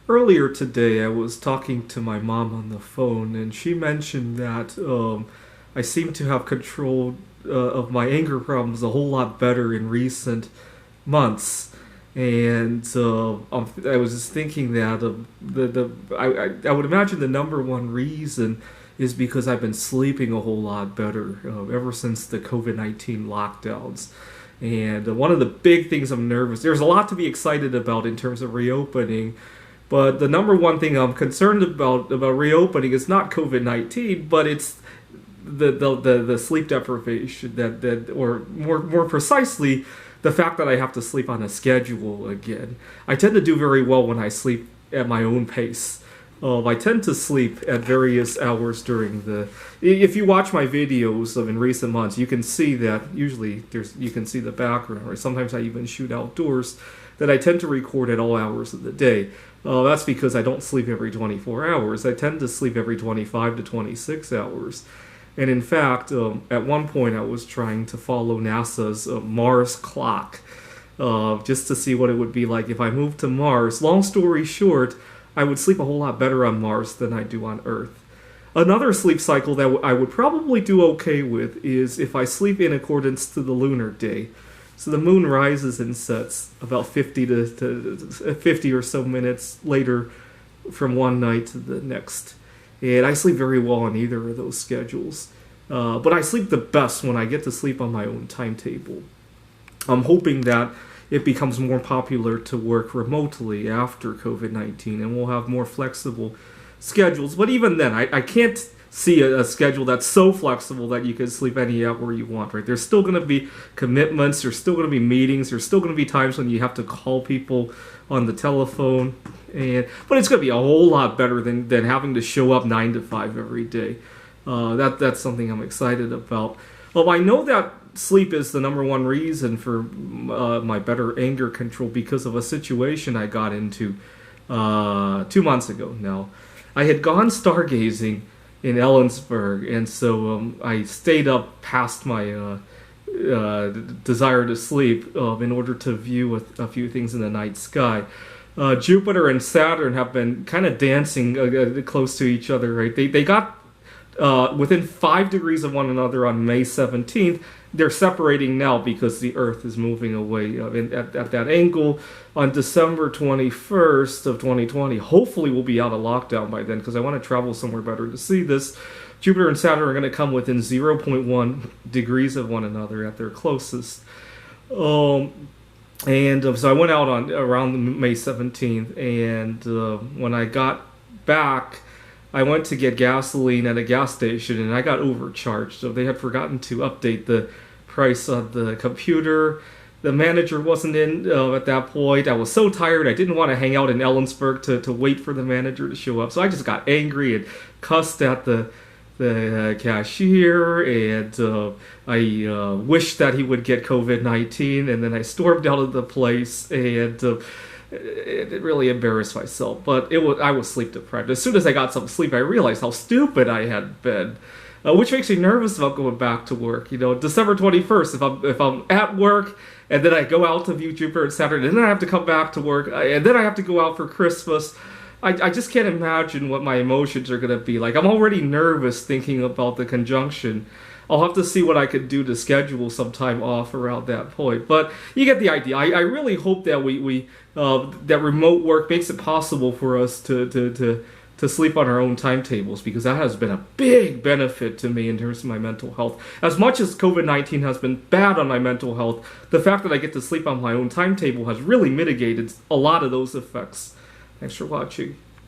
Earlier today, I was talking to my mom on the phone, and she mentioned that I seem to have control of my anger problems a whole lot better in recent months. And I was just thinking that I would imagine the number one reason is because I've been sleeping a whole lot better ever since the COVID-19 lockdowns. And one of the big things I'm nervous. There's a lot to be excited about in terms of reopening, but the number one thing I'm concerned about reopening is not COVID-19, but it's the sleep deprivation that or more precisely the fact that I have to sleep on a schedule again. I tend to do very well when I sleep at my own pace. I tend to sleep at various hours during the. If you watch my videos of in recent months, you can see that usually you can see the background. Or sometimes I even shoot outdoors. That I tend to record at all hours of the day. That's because I don't sleep every 24 hours. I tend to sleep every 25 to 26 hours. And in fact, at one point I was trying to follow NASA's Mars clock just to see what it would be like if I moved to Mars. Long story short, I would sleep a whole lot better on Mars than I do on Earth. Another sleep cycle that I would probably do okay with is if I sleep in accordance to the lunar day. So the moon rises and sets about 50 or so minutes later from one night to the next. And I sleep very well on either of those schedules. But I sleep the best when I get to sleep on my own timetable. I'm hoping that it becomes more popular to work remotely after COVID-19 and we'll have more flexible schedules. But even then, I can't see a schedule that's so flexible that you can sleep any hour you want, right? There's still going to be commitments, there's still going to be meetings, there's still going to be times when you have to call people on the telephone. But it's going to be a whole lot better than having to show up 9 to 5 every day. That's something I'm excited about. Well, I know that sleep is the number one reason for my better anger control because of a situation I got into 2 months ago now. I had gone stargazing in Ellensburg, and so I stayed up past my desire to sleep in order to view a few things in the night sky. Jupiter and Saturn have been kind of dancing close to each other, right? They got within 5 degrees of one another on May 17th. They're separating now because the Earth is moving away at that angle. On December 21st of 2020, hopefully we'll be out of lockdown by then because I want to travel somewhere better to see this. Jupiter and Saturn are going to come within 0.1 degrees of one another at their closest. So I went out on around May 17th, and when I got back, I went to get gasoline at a gas station, and I got overcharged. So they had forgotten to update the price on the computer. The manager wasn't in at that point. I was so tired, I didn't want to hang out in Ellensburg to wait for the manager to show up. So I just got angry and cussed at the cashier, and I wished that he would get COVID-19, and then I stormed out of the place, and it really embarrassed myself. But I was sleep deprived. As soon as I got some sleep, I realized how stupid I had been, which makes me nervous about going back to work. You know, December 21st, if I'm at work, and then I go out to view Jupiter and Saturn, and then I have to come back to work, and then I have to go out for Christmas. I just can't imagine what my emotions are going to be like. I'm already nervous thinking about the conjunction. I'll have to see what I could do to schedule some time off around that point. But you get the idea. I really hope that that remote work makes it possible for us to sleep on our own timetables, because that has been a big benefit to me in terms of my mental health. As much as COVID-19 has been bad on my mental health, the fact that I get to sleep on my own timetable has really mitigated a lot of those effects. Thanks for watching.